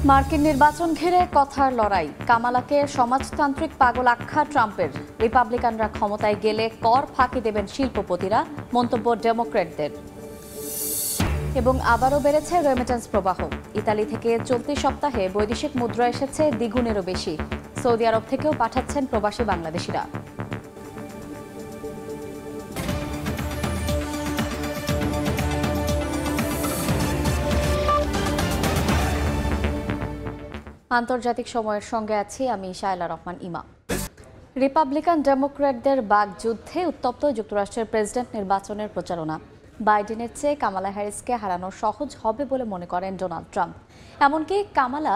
মার্কিন নির্বাচন ঘিরে কথার লড়াই, কামালাকে সমাজতান্ত্রিক পাগল আখ্যা ট্রাম্পের। রিপাবলিকানরা ক্ষমতায় গেলে কর ফাঁকি দেবেন শিল্পপতিরা, মন্তব্য ডেমোক্র্যাটদের। এবং আবারও বেড়েছে রেমিটেন্স প্রবাহ। ইতালি থেকে চলতি সপ্তাহে বৈদেশিক মুদ্রা এসেছে দ্বিগুণেরও বেশি। সৌদি আরব থেকেও পাঠাচ্ছেন প্রবাসী বাংলাদেশিরা। আন্তর্জাতিক সময়ের সঙ্গে আছি আমি শায়লা রহমান ইমা। রিপাবলিকান ডেমোক্র্যাটদের বাগযুদ্ধে উত্তপ্ত যুক্তরাষ্ট্রের প্রেসিডেন্ট নির্বাচনের প্রচারণা। বাইডেনের চেয়ে কামালা হ্যারিসকে হারানো সহজ হবে বলে মনে করেন ডোনাল্ড ট্রাম্প। এমনকি কামালা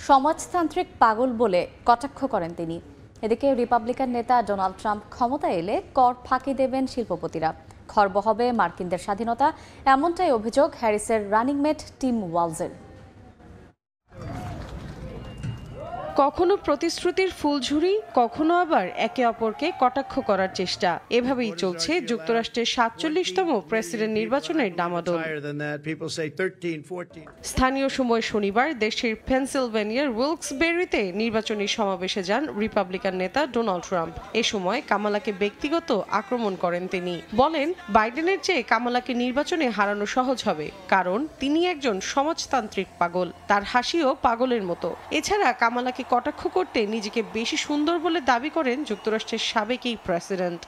সমাজতান্ত্রিক পাগল বলে কটাক্ষ করেন তিনি। এদিকে রিপাবলিকান নেতা ডোনাল্ড ট্রাম্প ক্ষমতায় এলে কর ফাঁকি দেবেন শিল্পপতিরা, খর্ব হবে মার্কিনদের স্বাধীনতা, এমনটাই অভিযোগ হ্যারিসের রানিংমেট টিম ওয়ালজের। কখনো প্রতিশ্রুতির ফুলঝুরি, কখনো আবার একে অপরকে কটাক্ষ করার চেষ্টা, এভাবেই চলছে যুক্তরাষ্ট্রের ৪৭তম প্রেসিডেন্ট নির্বাচনের ডামাডোল। স্থানীয় সময় শনিবার দেশের পেনসিলভেনিয়ার উইলকস-বেরিতে নির্বাচনী সমাবেশে যান রিপাবলিকান নেতা ডোনাল্ড ট্রাম্প। এ সময় কামালাকে ব্যক্তিগত আক্রমণ করেন তিনি। বলেন, বাইডেনের চেয়ে কামালাকে নির্বাচনে হারানো সহজ হবে, কারণ তিনি একজন সমাজতান্ত্রিক পাগল। তার হাসিও পাগলের মতো। এছাড়া কামালাকে কটাক্ষ করতে নিজেকে বেশি সুন্দর বলে দাবি করেন যুক্তরাষ্ট্রের সাবেক এই প্রেসিডেন্ট।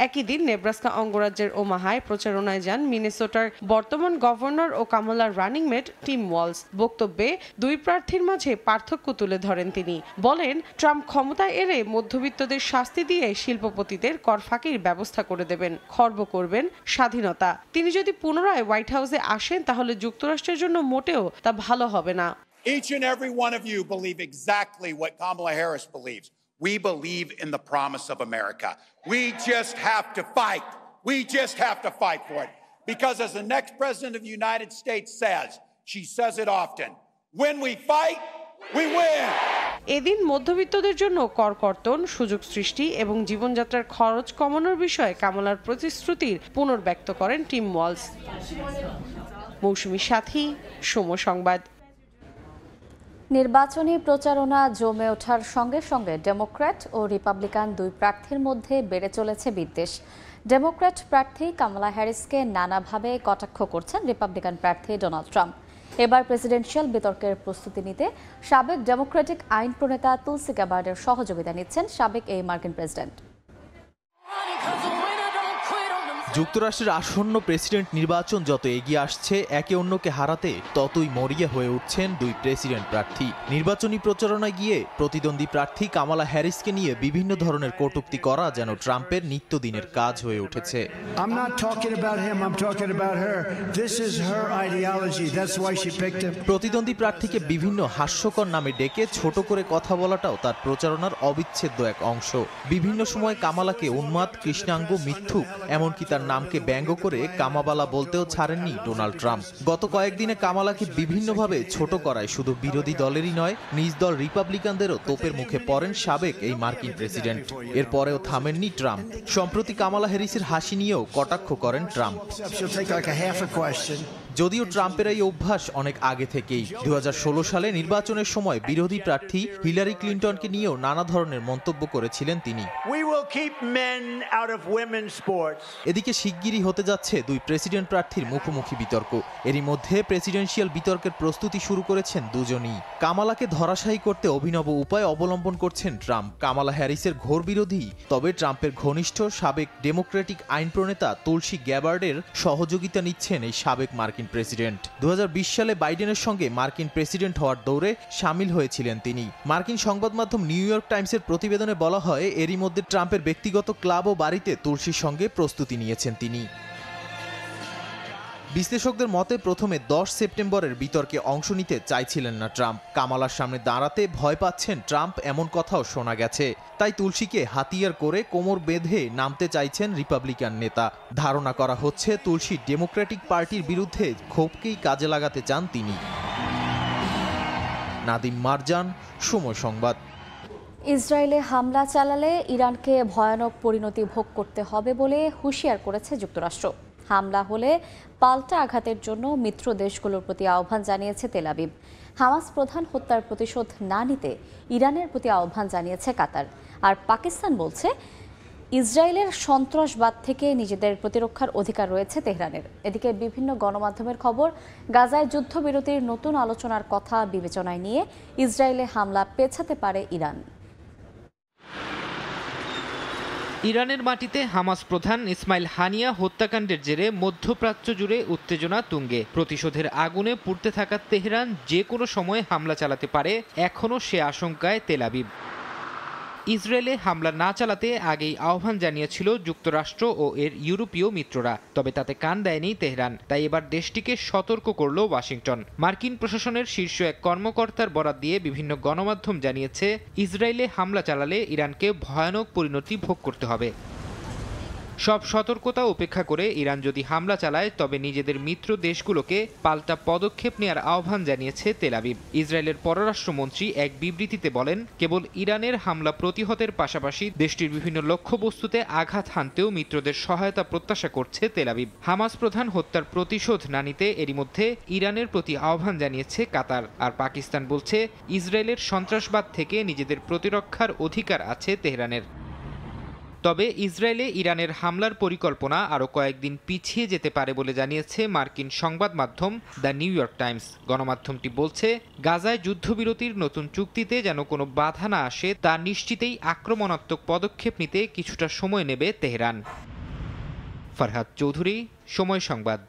একই দিন নেব্রাস্কা অঙ্গরাজ্যের ওমাহায় প্রচারণায় যান মিনেসোটার বর্তমান গভর্নর ও কামালার রানিংমেট টিম ওয়ালস। বক্তব্যে দুই প্রার্থীর মাঝে পার্থক্য তুলে ধরেন তিনি। বলেন, ট্রাম্প ক্ষমতায় এলে মধ্যবিত্তদের শাস্তি দিয়ে শিল্পপতিদের কর ফাঁকির ব্যবস্থা করে দেবেন, খর্ব করবেন স্বাধীনতা। তিনি যদি পুনরায় হোয়াইট হাউসে আসেন তাহলে যুক্তরাষ্ট্রের জন্য মোটেও তা ভালো হবে না। Each and every one of you believe exactly what Kamala Harris believes. We believe in the promise of America. We just have to fight. We just have to fight for it. Because as the next president of the United States says, she says it often, when we fight, we win. এদিন মধ্যবিত্তদের জন্য কর কর্তন, সুযোগ সৃষ্টি এবং জীবনযাত্রার খরচ কমানোর বিষয়ে কামালার প্রতিশ্রুতির পুনর্ব্যক্ত করেন টিম ওয়ালস। মৌসুমী সাথী, সময় সংবাদ। নির্বাচনী প্রচারণা জমে ওঠার সঙ্গে সঙ্গে ডেমোক্র্যাট ও রিপাবলিকান দুই প্রার্থীর মধ্যে বেড়ে চলেছে বিদ্বেষ। ডেমোক্র্যাট প্রার্থী কামালা হ্যারিসকে নানাভাবে কটাক্ষ করছেন রিপাবলিকান প্রার্থী ডোনাল্ড ট্রাম্প। এবার প্রেসিডেন্সিয়াল বিতর্কের প্রস্তুতি নিতে সাবেক ডেমোক্রেটিক আইন প্রণেতা তুলসি গ্যাবার্ডের সহযোগিতা নিচ্ছেন সাবেক এই মার্কিন প্রেসিডেন্ট। যুক্তরাষ্ট্রের আসন্ন প্রেসিডেন্ট নির্বাচন যত এগিয়ে আসছে, একে অন্যকে হারাতে ততই মরিয়া হয়ে উঠছেন দুই প্রেসিডেন্ট প্রার্থী। নির্বাচনী প্রচারণায় গিয়ে প্রতিদ্বন্দ্বী প্রার্থী কামালা হ্যারিসকে নিয়ে বিভিন্ন ধরনের কটূক্তি করা যেন ট্রাম্পের নিত্যদিনের কাজ হয়ে উঠেছে। প্রতিদ্বন্দ্বী প্রার্থীকে বিভিন্ন হাস্যকর নামে ডেকে ছোট করে কথা বলাটাও তার প্রচারণার অবিচ্ছেদ্য এক অংশ। বিভিন্ন সময় কামালাকে উন্মাদ, কৃষ্ণাঙ্গ, মিথ্যুক, এমনকি তার নামকে ব্যঙ্গ করে কামাবালা বলতেও ছাড়েননি ডোনাল্ড ট্রাম্প। গত কয়েকদিনে কামালাকে বিভিন্নভাবে ছোট করায় শুধু বিরোধী দলেরই নয়, নিজ দল রিপাবলিকানদেরও তোপের মুখে পড়েন সাবেক এই মার্কিন প্রেসিডেন্ট। এরপরেও থামেননি ট্রাম্প। সম্প্রতি কামালা হ্যারিসের হাসি নিয়েও কটাক্ষ করেন ট্রাম্প। যদিও ট্রাম্পের এই অভ্যাস অনেক আগে থেকেই। 2016 সালে নির্বাচনের সময় বিরোধী প্রার্থী হিলারি ক্লিন্টনকে নিয়েও নানা ধরনের মন্তব্য করেছিলেন তিনি। এদিকে শিগগিরই হতে যাচ্ছে দুই প্রেসিডেন্ট প্রার্থীর মুখোমুখি বিতর্ক। এরই মধ্যে প্রেসিডেন্সিয়াল বিতর্কের প্রস্তুতি শুরু করেছেন দুজনই। কামালাকে ধরাশায়ী করতে অভিনব উপায় অবলম্বন করছেন ট্রাম্প। কামালা হ্যারিসের ঘোর বিরোধী, তবে ট্রাম্পের ঘনিষ্ঠ সাবেক ডেমোক্রেটিক আইন প্রণেতা তুলসি গ্যাবার্ডের সহযোগিতা নিচ্ছেন এই সাবেক মার্কিন প্রেসিডেন্ট। 2020 সালে বাইডেনের সঙ্গে মার্কিন প্রেসিডেন্ট হওয়ার দৌড়ে সামিল হয়েছিলেন তিনি। মার্কিন সংবাদ মাধ্যম নিউ ইয়র্ক টাইমসের প্রতিবেদনে বলা হয়, এরই মধ্যে ট্রাম্পের ব্যক্তিগত ক্লাব ও বাড়িতে তুলসির সঙ্গে প্রস্তুতি নিয়েছেন তিনি। বিশ্লেষকদের মতে প্রথমে 10 সেপ্টেম্বরের বিতর্কে অংশ নিতে চাইছিলেন না ট্রাম্প। কামালার সামনে দাঁড়াতে ভয় পাচ্ছেন ট্রাম্প, এমন কথাও শোনা গেছে। তাই তুলসীকে হাতিয়ার করে কোমর বেঁধে নামতে চাইছেন রিপাবলিকান নেতা। ধারণা করা হচ্ছে তুলসী ডেমোক্রেটিক পার্টির বিরুদ্ধে ক্ষোভকেই কাজে লাগাতে চান তিনি। নাদিম মারজান, সময় সংবাদ। ইসরায়েলে হামলা চালালে ইরানকে ভয়ানক পরিণতি ভোগ করতে হবে বলে হুঁশিয়ার করেছে যুক্তরাষ্ট্র। হামলা হলে পাল্টা আঘাতের জন্য মিত্র দেশগুলোর প্রতি আহ্বান জানিয়েছে তেল আবিব। হামাস প্রধান হত্যার প্রতিশোধ না নিতে ইরানের প্রতি আহ্বান জানিয়েছে কাতার। আর পাকিস্তান বলছে ইসরায়েলের সন্ত্রাসবাদ থেকে নিজেদের প্রতিরক্ষার অধিকার রয়েছে তেহরানের। এদিকে বিভিন্ন গণমাধ্যমের খবর, গাজায় যুদ্ধবিরতির নতুন আলোচনার কথা বিবেচনায় নিয়ে ইসরায়েলে হামলা পেছাতে পারে ইরান। ইরানের মাটিতে হামাস প্রধান ইসমাইল হানিয়া হত্যাকাণ্ডের জেরে মধ্যপ্রাচ্য জুড়ে উত্তেজনা তুঙ্গে। প্রতিশোধের আগুনে পুড়তে থাকা তেহরান যে কোনো সময় হামলা চালাতে পারে, এখনও সে আশঙ্কায় তেল আবিব। ইসরায়েলে হামলা না চালাতে আগেই আহ্বান জানিয়েছিল যুক্তরাষ্ট্র ও এর ইউরোপীয় মিত্ররা, তবে তাতে কান দেয়নি তেহরান। তাই এবার দেশটিকে সতর্ক করল ওয়াশিংটন। মার্কিন প্রশাসনের শীর্ষ এক কর্মকর্তার বরাত দিয়ে বিভিন্ন গণমাধ্যম জানিয়েছে, ইসরায়েলে হামলা চালালে ইরানকে ভয়ানক পরিণতি ভোগ করতে হবে। সব সতর্কতা উপেক্ষা করে ইরান যদি হামলা চালায়, তবে নিজেদের মিত্র দেশগুলোকে পাল্টা পদক্ষেপ নেওয়ার আহ্বান জানিয়েছে তেল আবিব। ইসরায়েলের পররাষ্ট্রমন্ত্রী এক বিবৃতিতে বলেন, কেবল ইরানের হামলা প্রতিহতের পাশাপাশি দেশটির বিভিন্ন লক্ষ্যবস্তুতে আঘাত হানতেও মিত্রদের সহায়তা প্রত্যাশা করছে তেল আবিব। হামাস প্রধান হত্যার প্রতিশোধ না নিতে এরই মধ্যে ইরানের প্রতি আহ্বান জানিয়েছে কাতার। আর পাকিস্তান বলছে, ইসরায়েলের সন্ত্রাসবাদ থেকে নিজেদের প্রতিরক্ষার অধিকার আছে তেহরানের। তবে ইসরায়েলে ইরানের হামলার পরিকল্পনা আরও কয়েকদিন পিছিয়ে যেতে পারে বলে জানিয়েছে মার্কিন সংবাদ মাধ্যম দ্য নিউ ইয়র্ক টাইমস। গণমাধ্যমটি বলছে, গাজায় যুদ্ধবিরতির নতুন চুক্তিতে যেন কোনো বাধা না আসে তা নিশ্চিতেই আক্রমণাত্মক পদক্ষেপ নিতে কিছুটা সময় নেবে তেহরান। ফারহাদ চৌধুরী, সময় সংবাদ।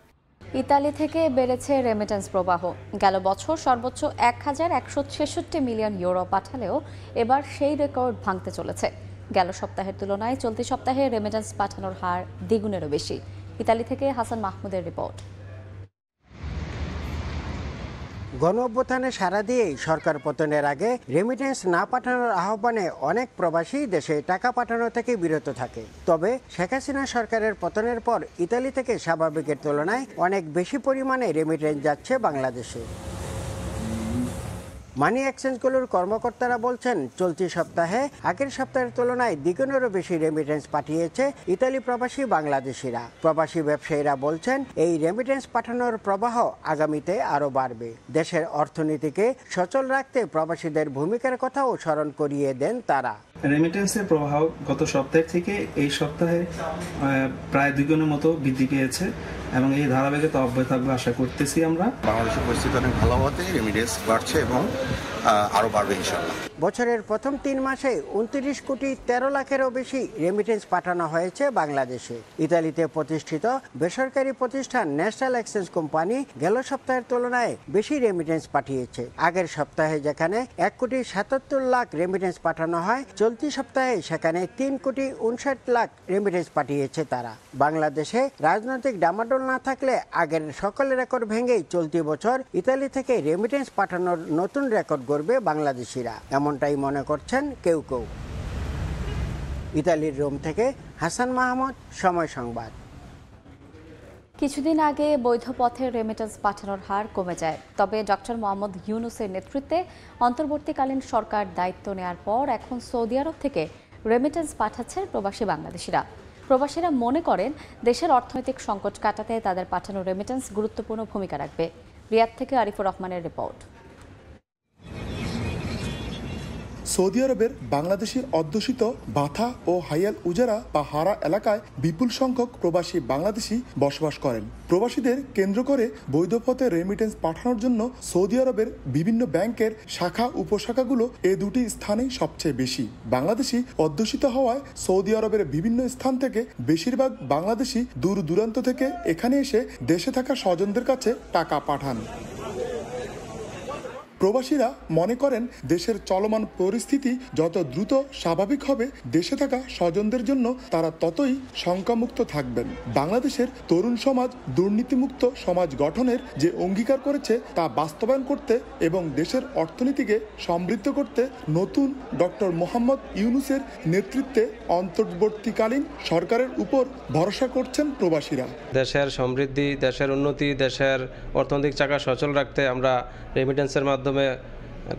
ইতালি থেকে বেড়েছে রেমিটেন্স প্রবাহ। গেল বছর সর্বোচ্চ ১,১৬৬ মিলিয়ন ইউরো পাঠালেও এবার সেই রেকর্ড ভাঙতে চলেছে। গেল সপ্তাহের তুলনায় চলতি সপ্তাহে রেমিটেন্স পাঠানোর হার দ্বিগুণেরও বেশি। ইতালি থেকে হাসান মাহমুদের রিপোর্ট। গণঅভ্যুত্থানে সাড়া দিয়েই সরকার পতনের আগে রেমিটেন্স না পাঠানোর আহ্বানে অনেক প্রবাসী দেশে টাকা পাঠানো থেকে বিরত থাকে। তবে শেখ হাসিনা সরকারের পতনের পর ইতালি থেকে স্বাভাবিকের তুলনায় অনেক বেশি পরিমাণে রেমিটেন্স যাচ্ছে বাংলাদেশে। মানি এক্সচেঞ্জগুলোর কর্মকর্তারা বলছেন, চলতি সপ্তাহে আগের সপ্তাহের তুলনায় দ্বিগুণেরও বেশি রেমিটেন্স পাঠিয়েছে ইতালি প্রবাসী বাংলাদেশিরা। প্রবাসী ব্যবসায়ীরা বলছেন, এই রেমিটেন্স পাঠানোর প্রবাহ আগামীতে আরও বাড়বে। দেশের অর্থনীতিকে সচল রাখতে প্রবাসীদের ভূমিকার কথাও স্মরণ করিয়ে দেন তারা। রেমিটেন্সের প্রবাহ গত সপ্তাহ থেকে এই সপ্তাহে প্রায় দ্বিগুণের মতো বৃদ্ধি পেয়েছে এবং এই ধারাবাহিকতা অব্যাহত থাকবে আশা করতেছি আমরা। বাংলাদেশের পরিস্থিতি অনেক ভালো হওয়াতে রেমিটেন্স বাড়ছে এবং আরও বাড়বে ইনশাআল্লাহ। বছরের প্রথম ৩ মাসে ২৯ কোটি ১৩ লাখেরও বেশি রেমিটেন্স পাঠানো হয়েছে বাংলাদেশে। ইতালিতে প্রতিষ্ঠিত বেসরকারি প্রতিষ্ঠান ন্যাশনাল এক্সচেঞ্জ কোম্পানি গেল সপ্তাহের তুলনায় বেশি রেমিটেন্স পাঠিয়েছে। আগের সপ্তাহে যেখানে ১,৭৭ লাখ রেমিটেন্স পাঠানো হয়, চলতি সপ্তাহে সেখানে ৩,৫৯ লাখ রেমিটেন্স পাঠিয়েছে তারা। বাংলাদেশে রাজনৈতিক ডামাডোল না থাকলে আগের সকল রেকর্ড ভেঙেই চলতি বছর ইতালি থেকে রেমিটেন্স পাঠানোর নতুন রেকর্ড গড়বে বাংলাদেশিরা, এমনটাই মনে করছেন কেউ কেউ। ইতালির রোম থেকে হাসান মাহমুদ, সময় সংবাদ। কিছুদিন আগে বৈধ পথে রেমিটেন্স পাঠানোর হার কমে যায়। তবে ডক্টর মোহাম্মদ ইউনূসের নেতৃত্বে অন্তর্বর্তীকালীন সরকার দায়িত্ব নেওয়ার পর এখন সৌদি আরব থেকে রেমিটেন্স পাঠাচ্ছেন প্রবাসী বাংলাদেশিরা। প্রবাসীরা মনে করেন, দেশের অর্থনৈতিক সংকট কাটাতে তাদের পাঠানো রেমিটেন্স গুরুত্বপূর্ণ ভূমিকা রাখবে। রিয়াদ থেকে আরিফুর রহমানের রিপোর্ট। সৌদি আরবের বাংলাদেশের অধ্যুষিত বাথা ও হাইয়াল উজারা বা হারা এলাকায় বিপুল সংখ্যক প্রবাসী বাংলাদেশি বসবাস করেন। প্রবাসীদের কেন্দ্র করে বৈধ পথে রেমিটেন্স পাঠানোর জন্য সৌদি আরবের বিভিন্ন ব্যাংকের শাখা উপশাখাগুলো এই দুটি স্থানেই সবচেয়ে বেশি। বাংলাদেশি অধ্যুষিত হওয়ায় সৌদি আরবের বিভিন্ন স্থান থেকে বেশিরভাগ বাংলাদেশি দূর দূরান্ত থেকে এখানে এসে দেশে থাকা স্বজনদের কাছে টাকা পাঠান। প্রবাসীরা মনে করেন, দেশের চলমান পরিস্থিতি যত দ্রুত স্বাভাবিক হবে, দেশে থাকা স্বজনদের জন্য তারা ততই শঙ্কামুক্ত থাকবেন। বাংলাদেশের তরুণ সমাজ দুর্নীতিমুক্ত সমাজ গঠনের যে অঙ্গীকার করেছে তা বাস্তবায়ন করতে এবং দেশের অর্থনীতিকে সমৃদ্ধ করতে নতুন ডক্টর মোহাম্মদ ইউনূসের নেতৃত্বে অন্তর্বর্তীকালীন সরকারের উপর ভরসা করছেন প্রবাসীরা। দেশের সমৃদ্ধি, দেশের উন্নতি, দেশের অর্থনৈতিক চাকা সচল রাখতে আমরা রেমিটেন্সের মাধ্যমে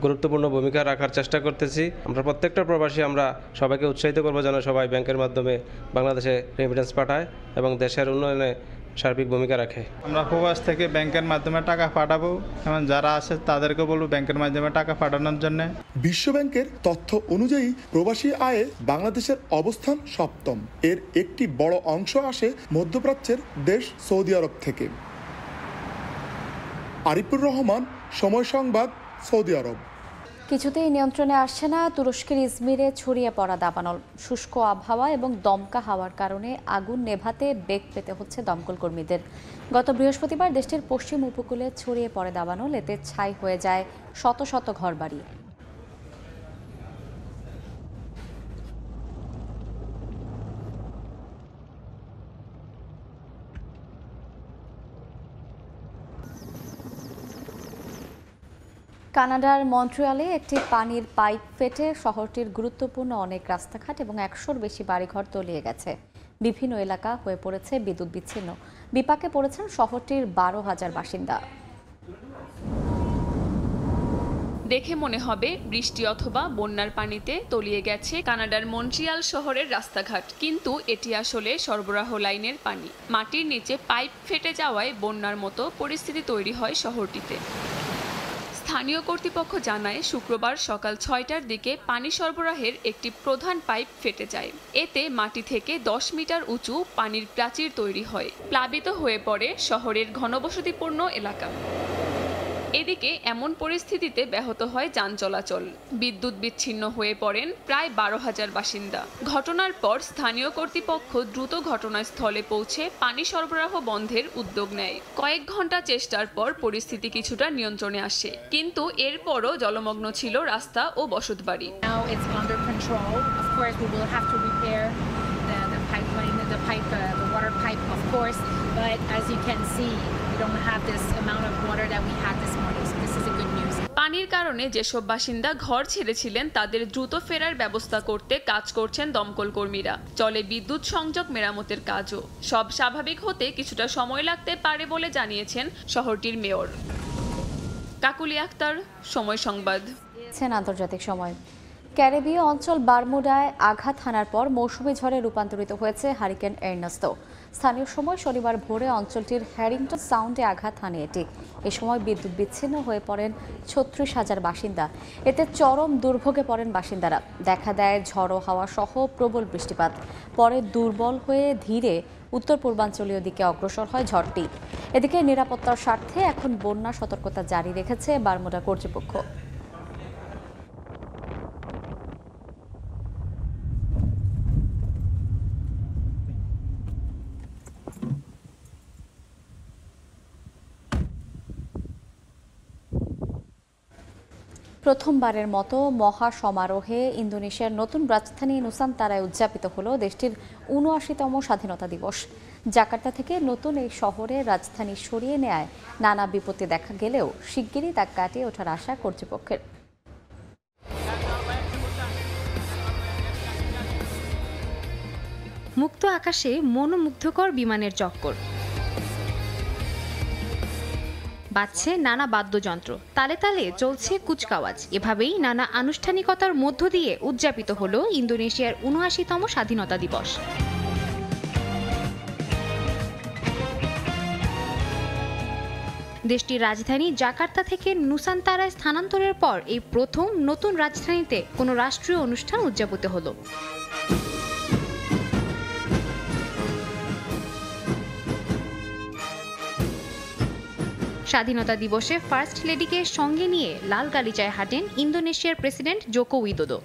গুরুত্বপূর্ণ ভূমিকা রাখার চেষ্টা করতেছি। আমরা প্রত্যেকটা প্রবাসী আমরা সবাইকে উৎসাহিত করবো যেন সবাই ব্যাংকের মাধ্যমে বাংলাদেশে রেমিটেন্স পাঠায় এবং দেশের উন্নয়নে সার্বিক ভূমিকা রাখে। আমরা প্রবাস থেকে ব্যাংকের মাধ্যমে টাকা পাঠাবো এবং যারা আছে তাদেরকে বলবো ব্যাংকের মাধ্যমে টাকা পাঠানোর জন্য। বিশ্বব্যাংকের তথ্য অনুযায়ী প্রবাসী আয়ে বাংলাদেশের অবস্থান ৭ম। এর একটি বড় অংশ আসে মধ্যপ্রাচ্যের দেশ সৌদি আরব থেকে। আরিফুর রহমান, সময় সংবাদ, সৌদি আরব। কিছুতেই নিয়ন্ত্রণে আসছে না তুরস্কের ইজমিরে ছড়িয়ে পড়া দাবানল। শুষ্ক আবহাওয়া এবং দমকা হাওয়ার কারণে আগুন নেভাতে বেগ পেতে হচ্ছে দমকল কর্মীদের। গত বৃহস্পতিবার দেশটির পশ্চিম উপকূলে ছড়িয়ে পড়ে দাবানল, এতে ছাই হয়ে যায় শত শত ঘরবাড়ি। কানাডার মন্ট্রিয়ালে একটি পানির পাইপ ফেটে শহরটির গুরুত্বপূর্ণ অনেক রাস্তাঘাট এবং ১০০-র বেশি বাড়িঘর তলিয়ে গেছে। বিভিন্ন এলাকা হয়ে পড়েছে বিদ্যুৎ বিচ্ছিন্ন। বিপাকে পড়েছেন শহরটির ১২,০০০ বাসিন্দা। দেখে মনে হবে বৃষ্টি অথবা বন্যার পানিতে তলিয়ে গেছে কানাডার মন্ট্রিয়াল শহরের রাস্তাঘাট, কিন্তু এটি আসলে সরবরাহ লাইনের পানি। মাটির নিচে পাইপ ফেটে যাওয়ায় বন্যার মতো পরিস্থিতি তৈরি হয় শহরটিতে। স্থানীয় কর্তৃপক্ষ জানায় শুক্রবার সকাল ৬টার দিকে পানি সরবরাহের একটি প্রধান পাইপ ফেটে যায়। এতে মাটি থেকে ১০ মিটার উঁচু পানির প্রাচীর তৈরি হয়। প্লাবিত হয়ে পড়ে শহরের ঘনবসতিপূর্ণ এলাকা। এদিকে এমন পরিস্থিতিতে ব্যাহত হয় যান চলাচল। বিদ্যুৎ বিচ্ছিন্ন হয়ে পড়েন প্রায় ১২,০০০ বাসিন্দা। ঘটনার পর স্থানীয় কর্তৃপক্ষ দ্রুত ঘটনাস্থলে পৌঁছে পানি সরবরাহ বন্ধের উদ্যোগ নেয়। কয়েক ঘন্টা চেষ্টার পর পরিস্থিতি কিছুটা নিয়ন্ত্রণে আসে, কিন্তু এরপরও জলমগ্ন ছিল রাস্তা ও বসতবাড়ি। পানির কারণে যেসব বাসিন্দা ঘর ছেড়েছিলেন তাদের দ্রুত ফেরার ব্যবস্থা করতে কাজ করছেন দমকল কর্মীরা। চলে বিদ্যুৎ সংযোগ মেরামতের কাজও। সব স্বাভাবিক হতে কিছুটা সময় লাগতে পারে বলে জানিয়েছেন শহরটির মেয়র। কাকুলি আক্তার, সময় সংবাদ। আন্তর্জাতিক সময়। ক্যারিবীয় অঞ্চল বারমুডায় আঘাত হানার পর মৌসুমী ঝড়ে রূপান্তরিত হয়েছে হারিকেন এর্নেস্টো। স্থানীয় সময় শনিবার ভোরে অঞ্চলটির হ্যারিংটন সাউন্ডে আঘাত হানে এটি। এ সময় বিদ্যুৎ বিচ্ছিন্ন হয়ে পড়েন ৩৬,০০০ বাসিন্দা। এতে চরম দুর্ভোগে পড়েন বাসিন্দারা। দেখা দেয় ঝড়ো হাওয়া সহ প্রবল বৃষ্টিপাত। পরে দুর্বল হয়ে ধীরে উত্তর পূর্বাঞ্চলীয় দিকে অগ্রসর হয় ঝড়টি। এদিকে নিরাপত্তার স্বার্থে এখন বন্যা সতর্কতা জারি রেখেছে বারমুডা কর্তৃপক্ষ। প্রথমবারের মতো মহা সমারোহে ইন্দোনেশিয়ার নতুন রাজধানী নুসান্তারায় উদযাপিত হলো দেশটির ৭৯তম স্বাধীনতা দিবস। জাকার্তা থেকে নতুন এই শহরে রাজধানী সরিয়ে নেয়ায় নানা বিপত্তি দেখা গেলেও শিগগিরই তা কাটিয়ে ওঠার আশা কর্তৃপক্ষের। মুক্ত আকাশে মনোমুগ্ধকর বিমানের চক্কর, বাজছে নানা বাদ্যযন্ত্র, তালে তালে চলছে কুচকাওয়াজ। এভাবেই নানা আনুষ্ঠানিকতার মধ্য দিয়ে উদযাপিত হলো ইন্দোনেশিয়ার ৭৯তম স্বাধীনতা দিবস। দেশটির রাজধানী জাকার্তা থেকে নুসান্তারায় স্থানান্তরের পর এই প্রথম নতুন রাজধানীতে কোনো রাষ্ট্রীয় অনুষ্ঠান উদযাপিত হলো। স্বাধীনতা দিবসে ফার্স্ট লেডিকে সঙ্গে নিয়ে লাল গালিচায় হাঁটেন ইন্দোনেশিয়ার প্রেসিডেন্ট জোকো উইদোদো।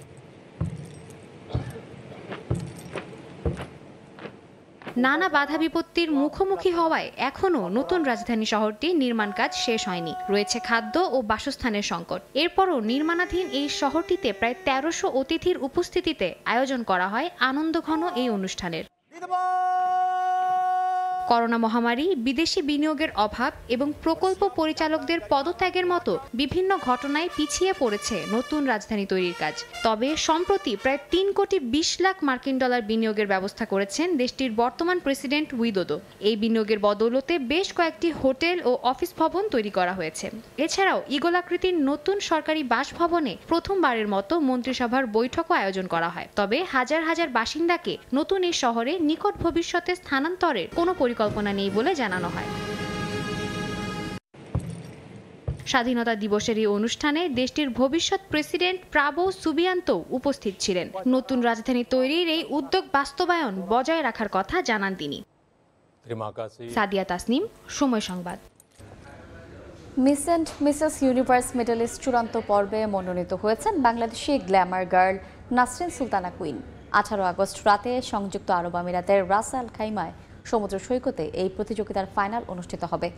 নানা বাধা বিপত্তির মুখোমুখি হওয়ায় এখনও নতুন রাজধানী শহরটির নির্মাণ কাজ শেষ হয়নি। রয়েছে খাদ্য ও বাসস্থানের সংকট। এরপরও নির্মাণাধীন এই শহরটিতে প্রায় ১৩০০ অতিথির উপস্থিতিতে আয়োজন করা হয় আনন্দঘন এই অনুষ্ঠানের। করোনা মহামারী, বিদেশি বিনিয়োগের অভাব এবং প্রকল্প পরিচালকদের পদত্যাগের মতো বিভিন্ন ঘটনায় পিছিয়ে পড়েছে নতুন রাজধানী তৈরির কাজ। তবে সম্প্রতি প্রায় 3,20 লাখ মার্কিন ডলার বিনিয়োগের ব্যবস্থা করেছেন দেশটির বর্তমান প্রেসিডেন্ট উইদোদো। এই বিনিয়োগের বদৌলতে বেশ কয়েকটি হোটেল ও অফিস ভবন তৈরি করা হয়েছে। এছাড়াও ঈগলাকৃতির নতুন সরকারি বাসভবনে প্রথমবারের মতো মন্ত্রিসভার বৈঠকও আয়োজন করা হয়। তবে হাজার হাজার বাসিন্দাকে নতুন এই শহরে নিকট ভবিষ্যতে স্থানান্তরের কোনো পরিকল্পনা নেই বলে জানানো হয়। স্বাধীনতা দিবসের এই অনুষ্ঠানে দেশটির ভবিষ্যৎ প্রেসিডেন্ট প্রাবো সুবিয়ান্তো উপস্থিত ছিলেন। নতুন রাজধানী তৈরির এই উদ্যোগ বাস্তবায়ন বজায় রাখার কথা জানান তিনি। সাদিয়া তাসনিম, সময় সংবাদ। Miss and Mrs universe middle east চূড়ান্ত পর্বে মনোনীত হয়েছেন Bangladeshi Glamour girl Nasrin Sultana queen. 18 August রাতে সংযুক্ত আরব আমিরাতের রাস আল খাইমায় সমুদ্র সৈকতে এই প্রতিযোগিতার ফাইনাল অনুষ্ঠিত হবে।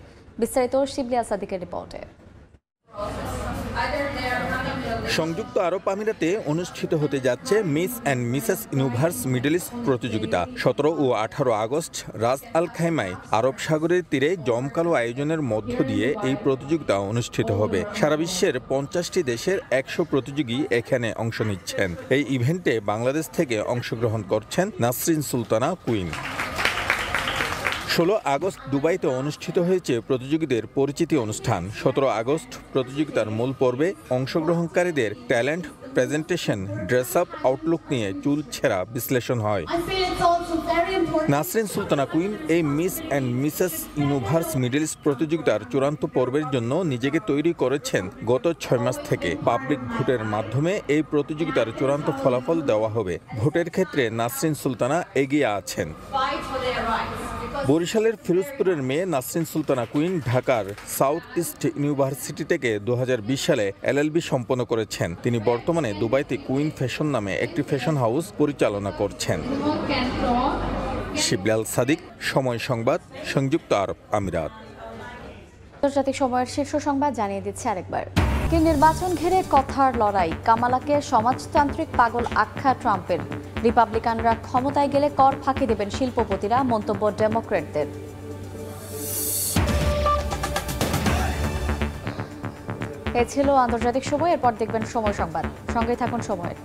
বিস্তারিত শিবলি আসাদিকের রিপোর্টে। সংযুক্ত আরব আমিরাতে অনুষ্ঠিত হতে যাচ্ছে miss and Mrs universe middle east প্রতিযোগিতা। 17 ও 18 আগস্ট রাস আল খাইমায় আরব সাগরের তীরে জমকালো আয়োজনের মধ্য দিয়ে এই প্রতিযোগিতা অনুষ্ঠিত হবে। সারা বিশ্বের 50টি দেশের 100 প্রতিযোগী এখানে অংশ নিচ্ছেন। এই ইভেন্টে বাংলাদেশ থেকে অংশগ্রহণ করছেন নাসরিন সুলতানা কুইন। 16 আগস্ট দুবাইতে অনুষ্ঠিত হয়েছে প্রতিযোগীদের পরিচিতি অনুষ্ঠান। 17 আগস্ট প্রতিযোগিতার মূল পর্বে অংশগ্রহণকারীদের talent presentation, dress up, Outlook নিয়ে চুল ছেঁড়া বিশ্লেষণ হয়। নাসরিন সুলতানা কুইন এই miss and Mrs universe middle east প্রতিযোগিতার চূড়ান্ত পর্বের জন্য নিজেকে তৈরি করেছেন গত 6 মাস থেকে। পাবলিক ভোটের মাধ্যমে এই প্রতিযোগিতার চূড়ান্ত ফলাফল দেওয়া হবে। ভোটের ক্ষেত্রে নাসরিন সুলতানা এগিয়ে আছেন। বরিশালের ফিরোজপুরের মেয়ে নাসরিন সুলতানা কুইন ঢাকার সাউথ ইস্ট ইউনিভার্সিটি থেকে 2020 সালে LLB সম্পন্ন করেছেন। তিনি বর্তমানে দুবাইতে কুইন ফ্যাশন নামে একটি ফ্যাশন হাউস পরিচালনা করছেন। শিবলাল সাদিক, সময় সংবাদ, সংযুক্ত আরব আমিরাত। আন্তর্জাতিক সময়ের শীর্ষ সংবাদ জানিয়ে দিচ্ছে আরেকবার। কি নির্বাচন ঘিরে কথার লড়াই, কামালাকে সমাজতান্ত্রিক পাগল আখ্যা ট্রাম্পের। রিপাবলিকানরা ক্ষমতায় গেলে কর ফাঁকি দেবেন শিল্পপতিরা, মন্তব্য ডেমোক্র্যাটদের। এ ছিল আন্তর্জাতিক সময়। এরপর দেখবেন সময় সংবাদ। সঙ্গে থাকুন সময়ের।